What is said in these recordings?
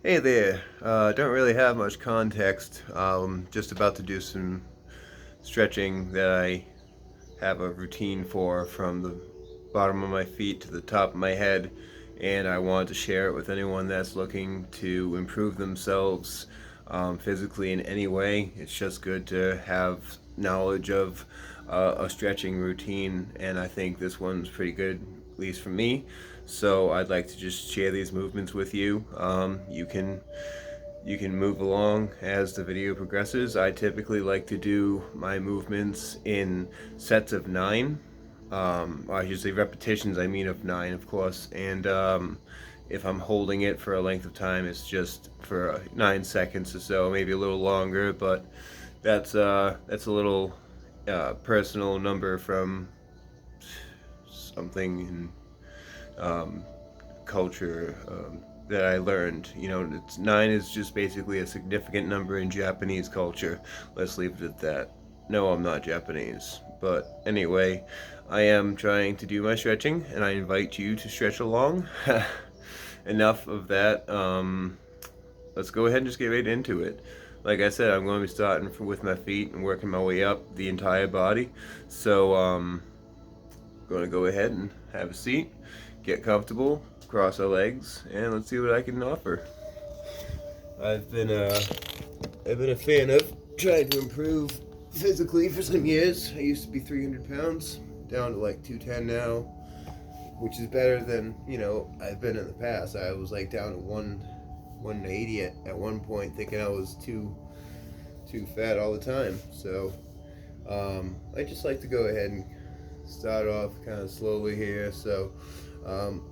Hey there. Don't really have much context. Just about to do some stretching that I have a routine for from the bottom of my feet to the top of my head, and I wanted to share it with anyone that's looking to improve themselves physically in any way. It's just good to have knowledge of a stretching routine, and I think this one's pretty good, at least for me. So I'd like to just share these movements with you. You can move along as the video progresses. I typically like to do my movements in sets of 9. I should say repetitions, I mean, of 9, of course. And if I'm holding it for a length of time, it's just for 9 seconds or so, maybe a little longer. But that's a little personal number from something in culture that I learned. It's 9 is just basically a significant number in Japanese culture. Let's leave it at that. No, I'm not Japanese. But anyway, I am trying to do my stretching, and I invite you to stretch along. Enough of that. Let's go ahead and just get right into it. Like I said, I'm going to be starting with my feet and working my way up the entire body. So, going to go ahead and have a seat, get comfortable, cross our legs, and let's see what I can offer. I've been a fan of trying to improve physically for some years. I used to be 300 pounds, down to like 210 now, which is better than I've been in the past. I was like down to 180 at one point, thinking I was too fat all the time. So I just like to go ahead and start off kind of slowly here. So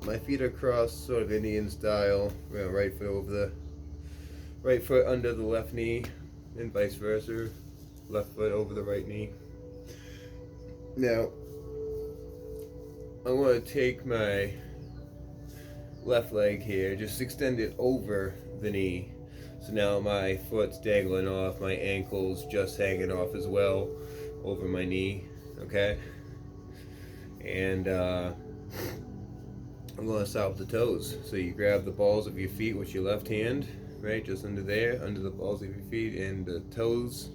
my feet are crossed, sort of Indian style. Right foot under the left knee, and vice versa. Left foot over the right knee. Now I want to take my left leg here, just extend it over the knee. So now my foot's dangling off, my ankle's just hanging off as well over my knee. Okay, and I'm going to start with the toes. So you grab the balls of your feet with your left hand, right, just under there, under the balls of your feet, and the toes.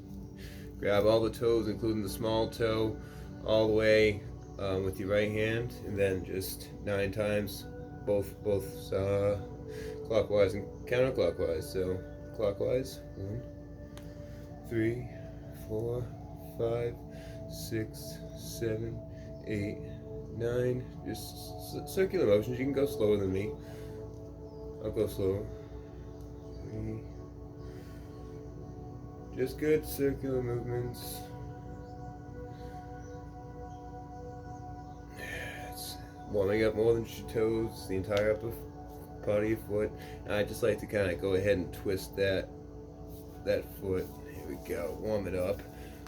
Grab all the toes, including the small toe, all the way with your right hand, and then just 9 times, both clockwise and counterclockwise. So clockwise, 1, 3, 4, 5, 6, 7, 8, 9. Just circular motions. You can go slower than me. I'll go slower. 3. Just good circular movements. It's warming up more than just your toes, the entire upper part of your foot. And I just like to kind of go ahead and twist that foot. Here we go. Warm it up.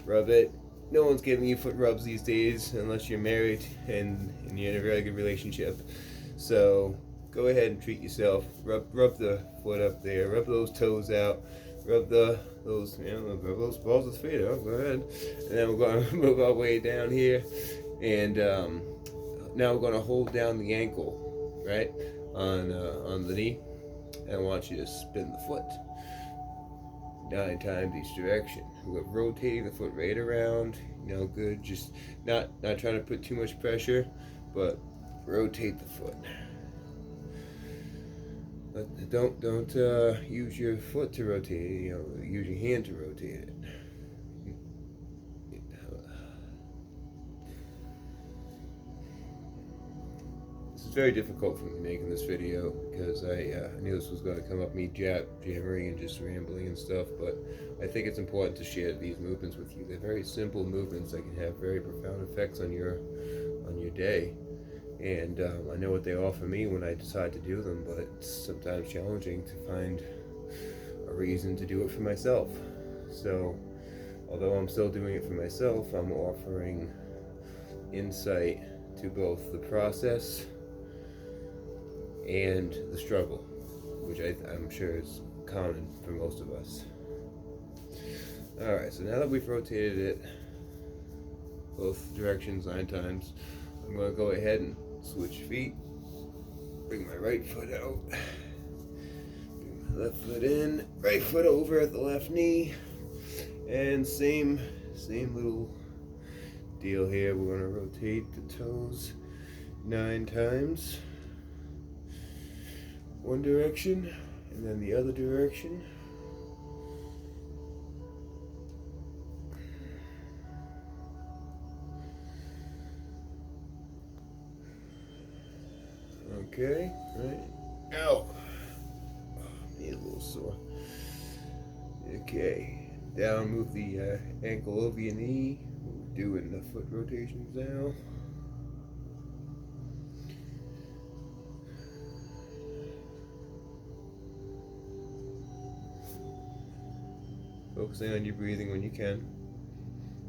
Rub it. No one's giving you foot rubs these days unless you're married and you're in a really good relationship. So go ahead and treat yourself. Rub the foot up there. Rub those toes out. Rub those balls of feet out. Go ahead. And then we're going to move our way down here. And now we're going to hold down the ankle, right, on the knee. And I want you to spin the foot 9 times each direction. We're rotating the foot right around, good. Just not trying to put too much pressure, but rotate the foot. But don't use your foot to rotate it. Use your hand to rotate it. It's very difficult for me making this video because I knew this was going to come up me jammering and just rambling and stuff, but I think it's important to share these movements with you. They're very simple movements that can have very profound effects on your day, and I know what they offer me when I decide to do them, but it's sometimes challenging to find a reason to do it for myself. So although I'm still doing it for myself, I'm offering insight to both the process and the struggle, which I'm sure is common for most of us. Alright, so now that we've rotated it both directions 9 times, I'm going to go ahead and switch feet. Bring my right foot out. Bring my Left foot in, right foot over at the left knee, and same little deal here. We're gonna rotate the toes 9 times. One direction, and then the other direction. Okay, right. Ow. Need a little sore. Okay, down, move the ankle over your knee. We're doing the foot rotations now. Focusing on your breathing when you can.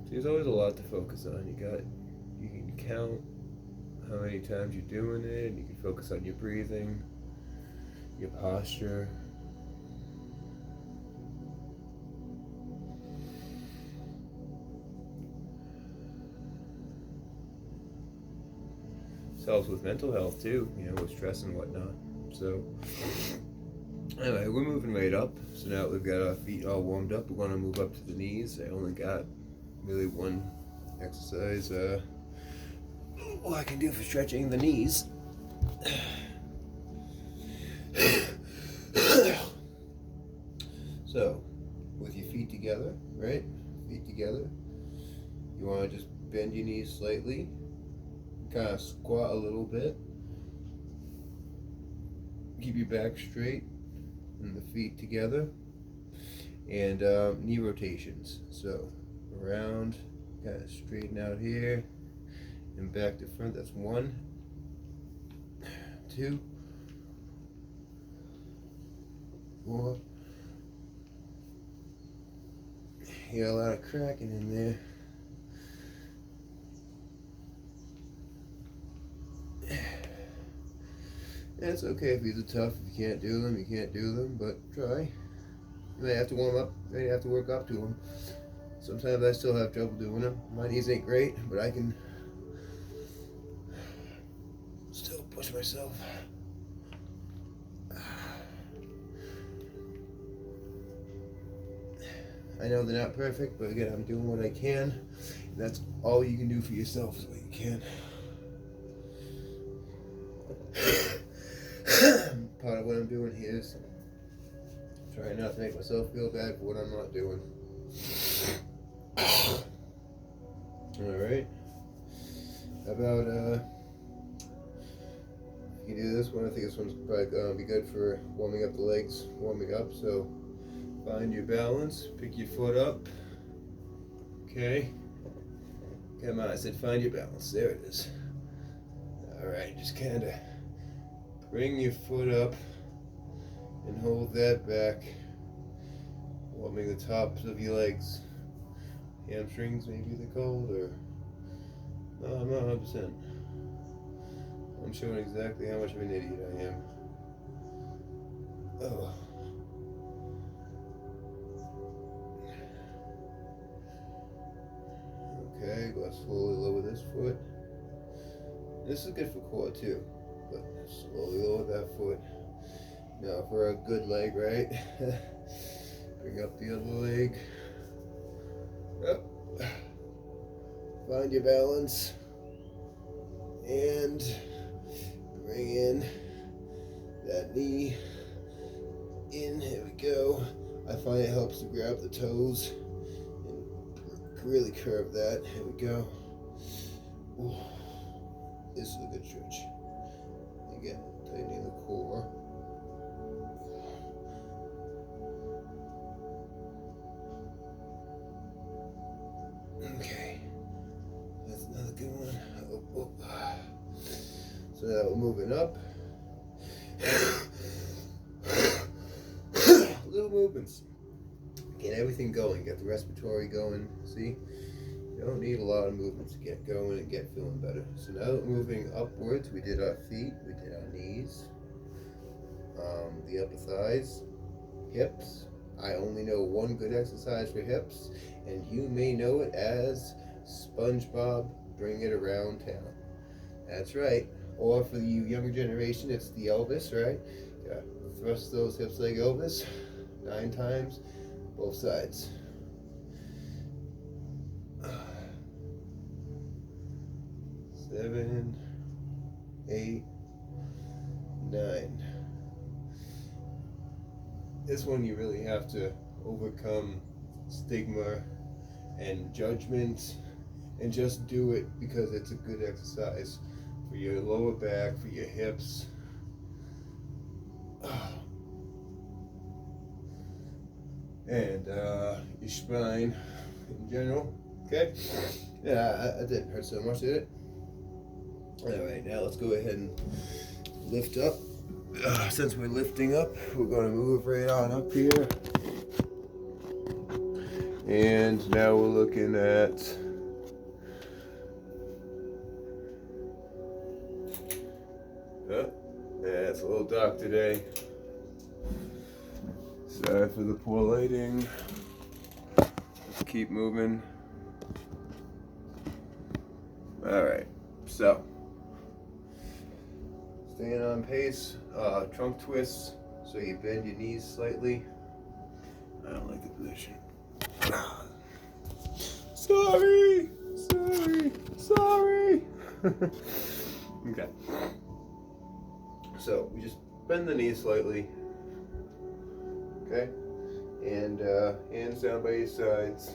There's always a lot to focus on. You can count how many times you're doing it. You can focus on your breathing, your posture. This helps with mental health too, with stress and whatnot. So anyway, we're moving right up. So now that we've got our feet all warmed up, we're going to move up to the knees. I only got really one exercise I can do for stretching the knees. So, with your feet together, right? Feet together. You want to just bend your knees slightly. Kind of squat a little bit. Keep your back straight and the feet together. And knee rotations. So, around, kind of straighten out here. And back to front. That's 1, 2, 4. You got a lot of cracking in there. And it's okay if these are tough. If you can't do them, you can't do them. But try. You may have to warm up. You may have to work up to them. Sometimes I still have trouble doing them. My knees ain't great, but I can still push myself. I know they're not perfect, but again, I'm doing what I can. And that's all you can do for yourself is what you can. Part of what I'm doing here is trying not to make myself feel bad for what I'm not doing. Alright. How about you do this one? I think this one's probably gonna be good for warming up the legs, warming up. So find your balance, pick your foot up. Okay. Come on, I said find your balance. There it is. Alright, just kinda bring your foot up and hold that back. Warming the tops of your legs. Hamstrings, maybe they're called, or no, I'm not 100%. I'm showing exactly how much of an idiot I am. Oh. Okay, go slowly lower this foot. This is good for core too, but slowly lower that foot. Now for a good leg, right? Bring up the other leg. Up. Find your balance. And bring in that knee in. Here we go. I find it helps to grab the toes and really curve that. Here we go. Ooh. This is a good stretch. Again, tightening the core. Okay, that's another good one. Oh. So now we're moving up. Little movements. Get everything going. Get the respiratory going. See? You don't need a lot of movement to get going and get feeling better. So now that we're moving upwards, we did our feet, we did our knees, the upper thighs, hips. I only know one good exercise for hips, and you may know it as SpongeBob Bring It Around Town. That's right. Or for you younger generation, it's the Elvis, right? thrust those hips like Elvis 9 times, both sides. 7, 8, 9. This one you really have to overcome stigma and judgment and just do it because it's a good exercise for your lower back, for your hips. And your spine in general. Okay? Yeah, I didn't hurt so much, did it? Alright, now let's go ahead and lift up. Since we're lifting up, we're going to move right on up here. And now we're looking at yeah, it's a little dark today. Sorry for the poor lighting. Let's keep moving. Alright, so staying on pace, trunk twists, so you bend your knees slightly. I don't like the position. Sorry. Okay. So we just bend the knees slightly. Okay. And hands down by your sides.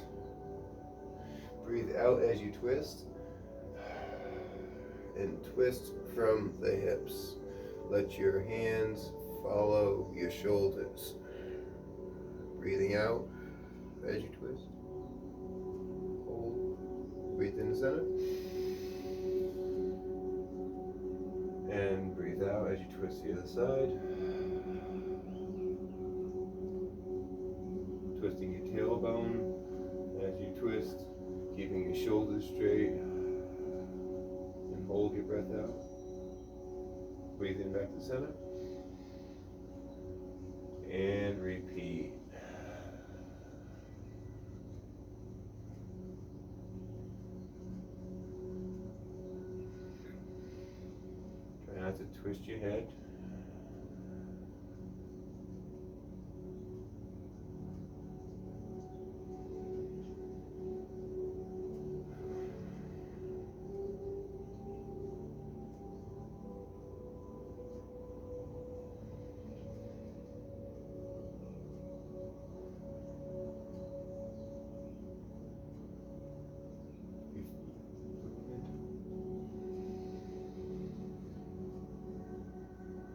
Breathe out as you twist. And twist from the hips. Let your hands follow your shoulders. Breathing out as you twist. Hold. Breathe in the center. And breathe out as you twist the other side. Twisting your tailbone as you twist, keeping your shoulders straight. And hold your breath out. Breathe in back to center. And repeat. Try not to twist your head.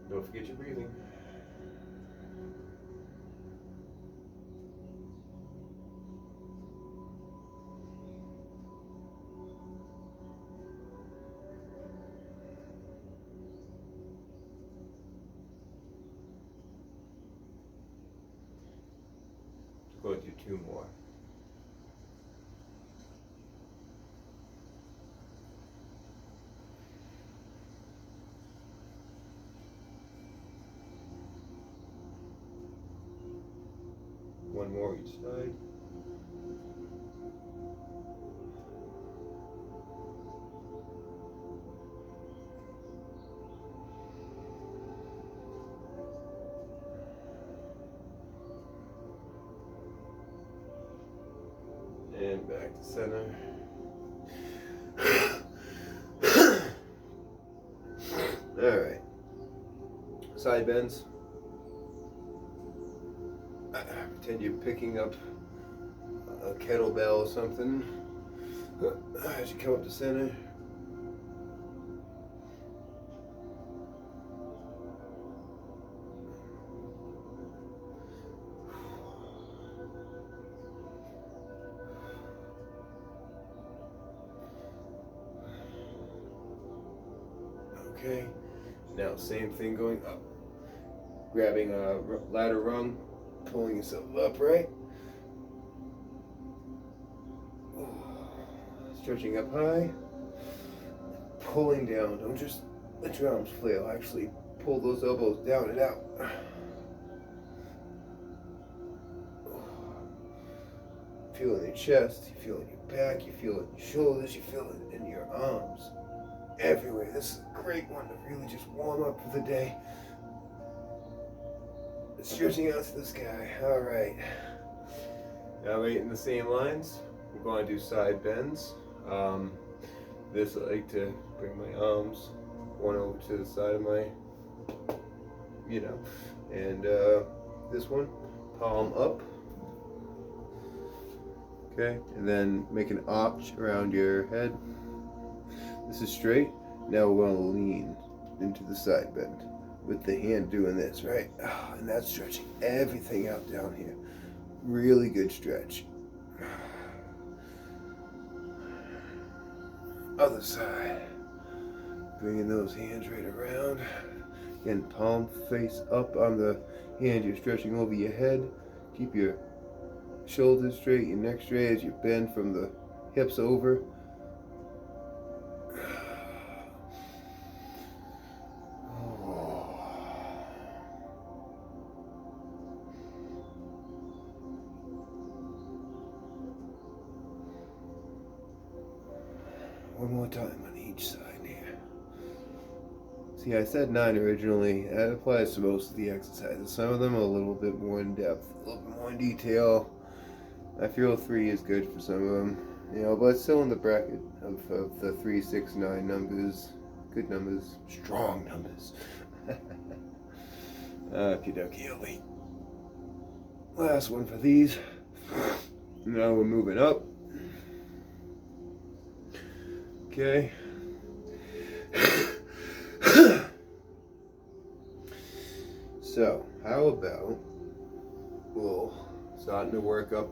Don't forget your breathing. Go do 2 more. One more each side. And back to center. All right. Side bends. Pretend you're picking up a kettlebell or something as you come up to center. Okay, now same thing going up. Grabbing a ladder rung, pulling yourself up, right? Stretching up high, pulling down. Don't just let your arms flail, actually pull those elbows down and out. Feel it in your chest, you feel it in your back, you feel it in your shoulders, you feel it in your arms. Everywhere. This is a great one to really just warm up for the day. stretching out to the sky. All right. Now right in the same lines, we're going to do side bends. This I like to bring my arms one over to the side of my, and this one, palm up. Okay, and then make an arch around your head. This is straight. Now we're going to lean into the side bend with the hand doing this, right? Oh, and that's stretching everything out down here. Really good stretch. Other side. Bringing those hands right around. Again, palm face up on the hand. You're stretching over your head. Keep your shoulders straight, your neck straight as you bend from the hips over. One more time on each side here. See, I said 9 originally. That applies to most of the exercises. Some of them are a little bit more in depth, a little bit more in detail. I feel 3 is good for some of them, but it's still in the bracket of the 3, 6, 9 numbers. Good numbers, strong numbers. Okie dokie, elite. Last one for these. Now we're moving up. Okay. So, how about we'll starting to work up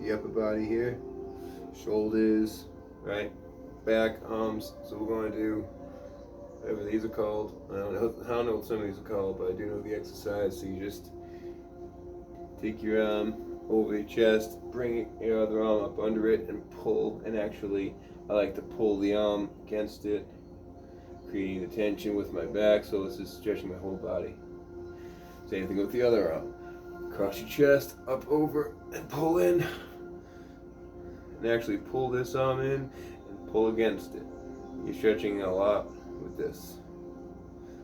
the upper body here, shoulders, right, back, arms. So we're going to do whatever these are called. I don't know what some of these are called, but I do know the exercise. So you just take your arm over your chest, bring your other arm up under it, and pull. And actually, I like to pull the arm against it, creating the tension with my back. So this is stretching my whole body. Same thing with the other arm. Cross your chest, up over, and pull in. And actually pull this arm in and pull against it. You're stretching a lot with this.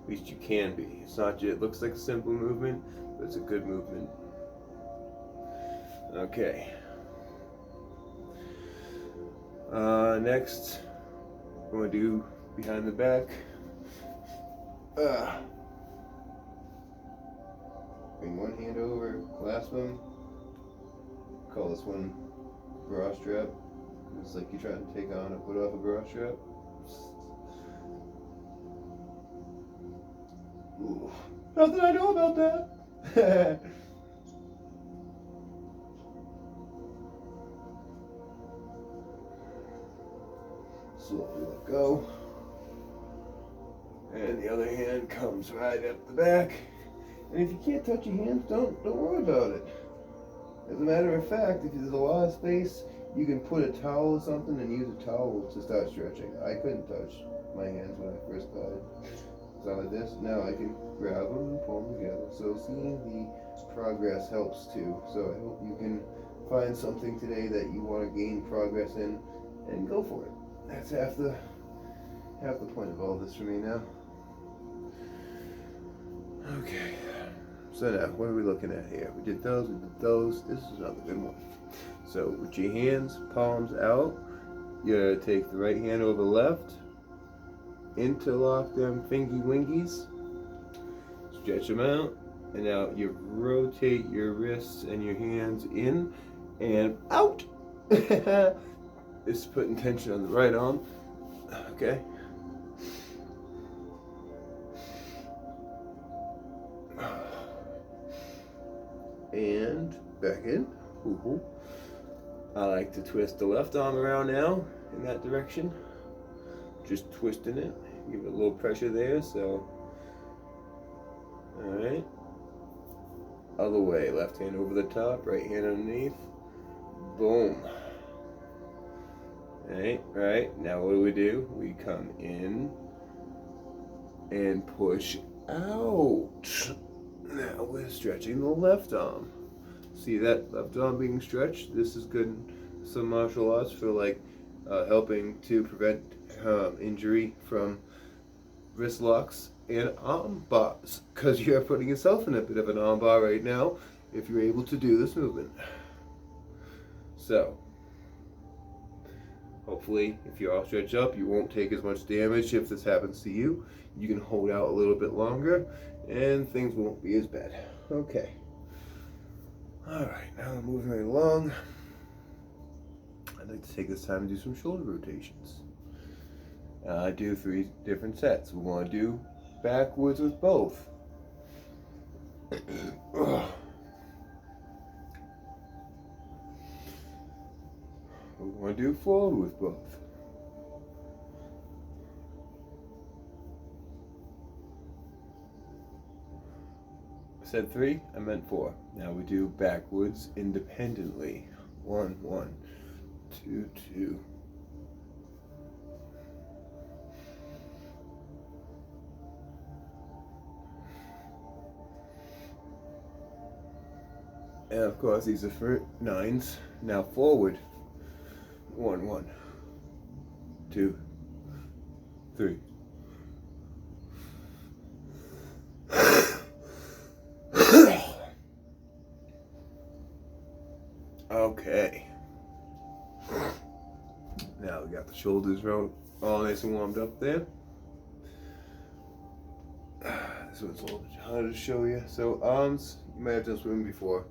At least you can be. It's not just, it looks like a simple movement, but it's a good movement. Okay. Next, we're going to do behind the back. Bring one hand over, clasp them. Call this one bra strap. It's like you're trying to take on or put off a bra strap. Ooh, nothing I know about that. Slowly let go. And the other hand comes right up the back. And if you can't touch your hands, don't worry about it. As a matter of fact, if there's a lot of space, you can put a towel or something and use a towel to start stretching. I couldn't touch my hands when I first started. So like this, now I can grab them and pull them together. So seeing the progress helps too. So I hope you can find something today that you want to gain progress in and go for it. That's half the point of all this for me now. Okay. So now, what are we looking at here? We did those, This is another good one. So with your hands, palms out, you take the right hand over the left, interlock them fingy wingies, stretch them out, and now you rotate your wrists and your hands in and out. It's putting tension on the right arm. Okay. And back in. Ooh. I like to twist the left arm around now in that direction. Just twisting it. Give it a little pressure there, so. Alright. Other way. Left hand over the top, right hand underneath. Boom. Right. Now what do? We come in and push out. Now we're stretching the left arm. See that left arm being stretched? This is good in some martial arts for helping to prevent injury from wrist locks and arm bars, because you're putting yourself in a bit of an arm bar right now if you're able to do this movement. So, hopefully, if you're all stretched up, you won't take as much damage if this happens to you. You can hold out a little bit longer, and things won't be as bad. Okay. Alright, now I'm moving right along. I'd like to take this time to do some shoulder rotations. I do 3 different sets. We want to do backwards with both. We want to do forward with both. I said 3, I meant 4. Now we do backwards independently. 1, 1, 2, 2. And of course, these are for 9s. Now forward. 1, 1, 2, 3. Okay. Now we got the shoulders all nice and warmed up there. This one's a little bit harder to show you. So arms, you might have done swimming before.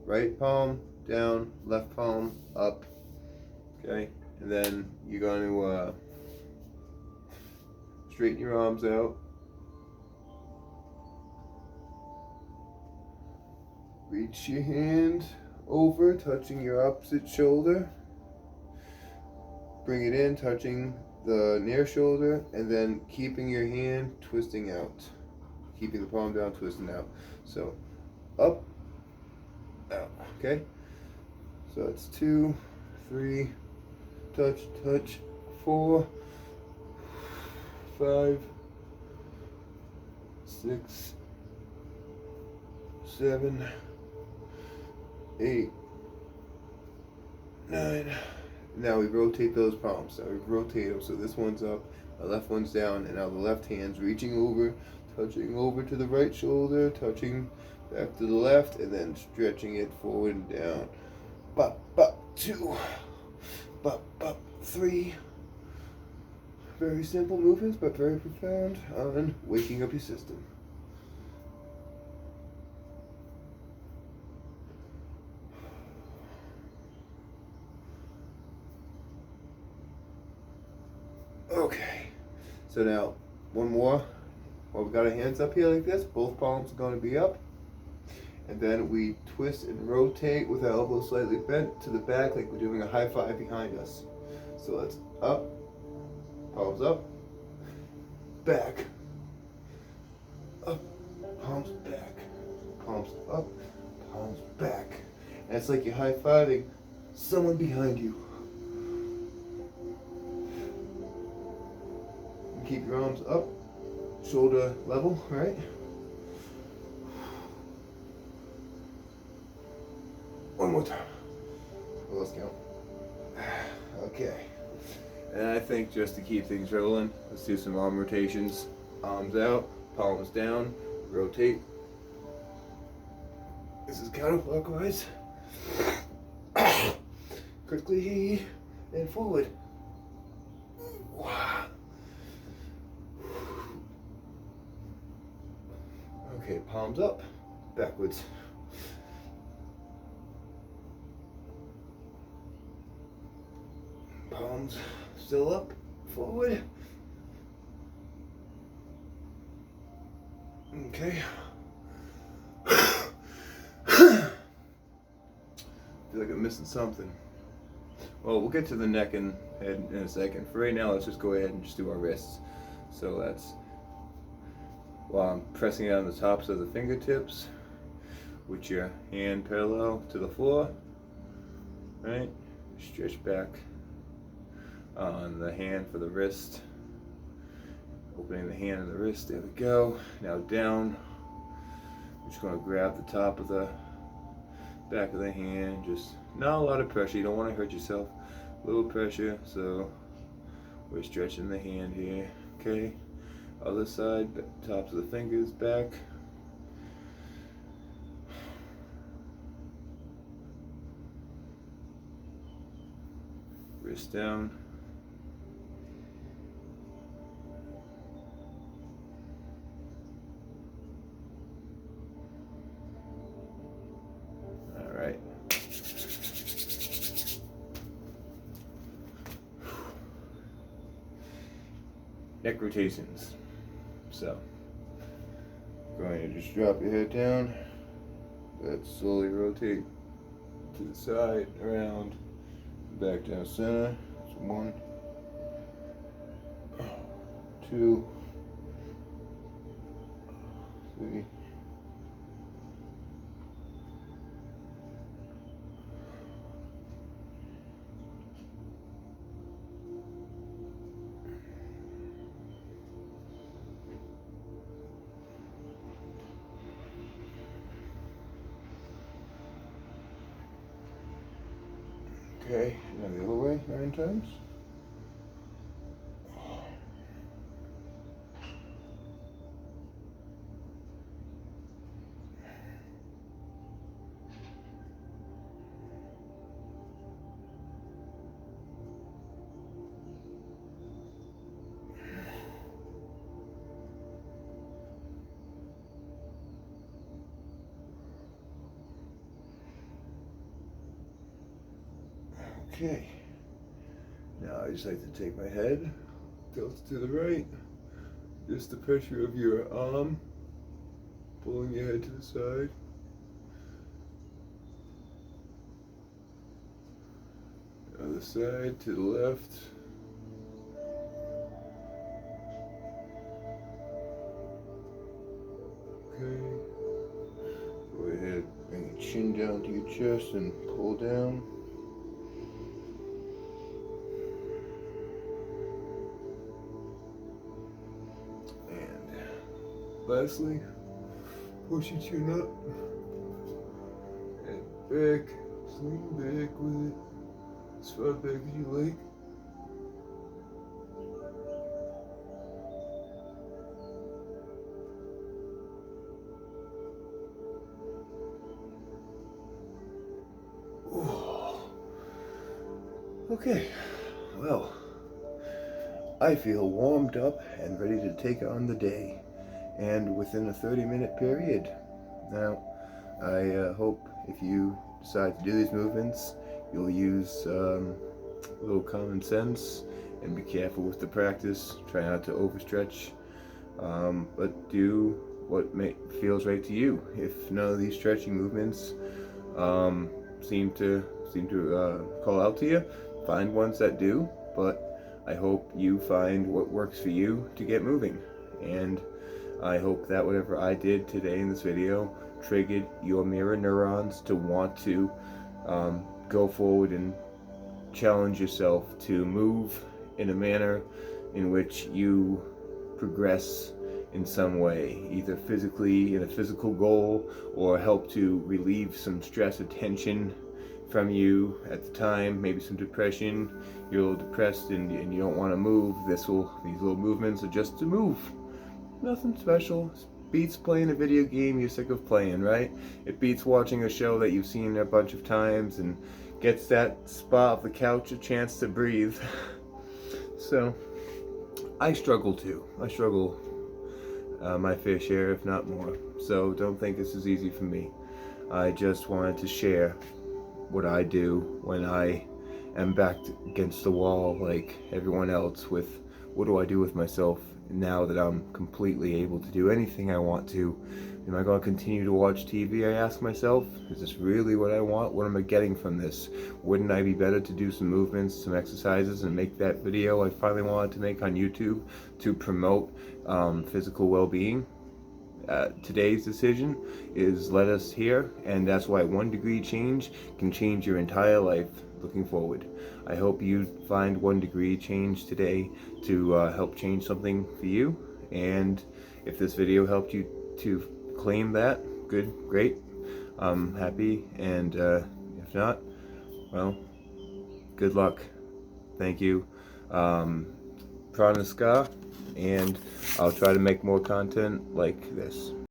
Right palm down, left palm up. Okay, and then you're going to straighten your arms out. Reach your hand over, touching your opposite shoulder. Bring it in, touching the near shoulder, and then keeping your hand twisting out. Keeping the palm down, twisting out. So, up, out, okay? So it's 2, 3, touch, touch, 4, 5, 6, 7, 8, 9. Now we rotate those palms. So we rotate them so this one's up, the left one's down, and now the left hand's reaching over, touching over to the right shoulder, touching back to the left, and then stretching it forward and down. Bop, bop, 2, bop, bop, 3. Very simple movements, but very profound on waking up your system. Okay, so now one more. Well, we got our hands up here like this. Both palms are going to be up. And then we twist and rotate with our elbows slightly bent to the back like we're doing a high five behind us. So that's up, palms up, back, up, palms back, palms up, palms back. And it's like you're high-fiving someone behind you. Keep your arms up, shoulder level, right? One more time. Well, let's count. Okay. And I think just to keep things rolling, let's do some arm rotations. Arms out, palms down, rotate. This is counterclockwise. Quickly and forward. Wow. Okay, palms up, backwards. Palms still up, forward. Okay. Feel like I'm missing something. Well, we'll get to the neck and head in a second. For right now, let's just go ahead and just do our wrists. So that's while I'm pressing it on the tops of the fingertips with your hand parallel to the floor, right? Stretch back on the hand for the wrist, opening the hand and the wrist, there we go. Now down, we're just going to grab the top of the back of the hand, just not a lot of pressure, you don't want to hurt yourself, a little pressure, so we're stretching the hand here, okay? Other side, tops of the fingers back. Wrist down. All right. Neck rotations. So, going to just drop your head down. Let's slowly rotate to the side, around, back down center. That's 1, 2, 3. Okay, now the other way, 9 times. Okay, now I just like to take my head, tilt to the right, just the pressure of your arm, pulling your head to the side. Other side to the left. Okay, go ahead, bring your chin down to your chest and pull down. Lastly, push your chin up and back, swing back with it, as far back as you like. Ooh. Okay, well, I feel warmed up and ready to take on the day, and within a 30-minute period. Now, I hope if you decide to do these movements, you'll use a little common sense and be careful with the practice. Try not to overstretch, but do what feels right to you. If none of these stretching movements seem to call out to you, find ones that do. But I hope you find what works for you to get moving, and I hope that whatever I did today in this video triggered your mirror neurons to want to go forward and challenge yourself to move in a manner in which you progress in some way, either physically in a physical goal, or help to relieve some stress or tension from you at the time, maybe some depression. You're a little depressed and you don't want to move. These little movements are just to move. Nothing special. Beats playing a video game you're sick of playing, right? It beats watching a show that you've seen a bunch of times and gets that spot of the couch a chance to breathe. So, I struggle too. I struggle my fair share, if not more. So don't think this is easy for me. I just wanted to share what I do when I am backed against the wall like everyone else, with what do I do with myself now that I'm completely able to do anything I want to. Am I going to continue to watch TV, I ask myself? Is this really what I want? What am I getting from this? Wouldn't I be better to do some movements, some exercises, and make that video I finally wanted to make on YouTube to promote physical well-being? Today's decision is let us here, and that's why 1 degree change can change your entire life looking forward. I hope you find 1 degree change today to help change something for you, and if this video helped you to claim that, good, great, I'm happy, and if not, well, good luck. Thank you. Pranaska, and I'll try to make more content like this.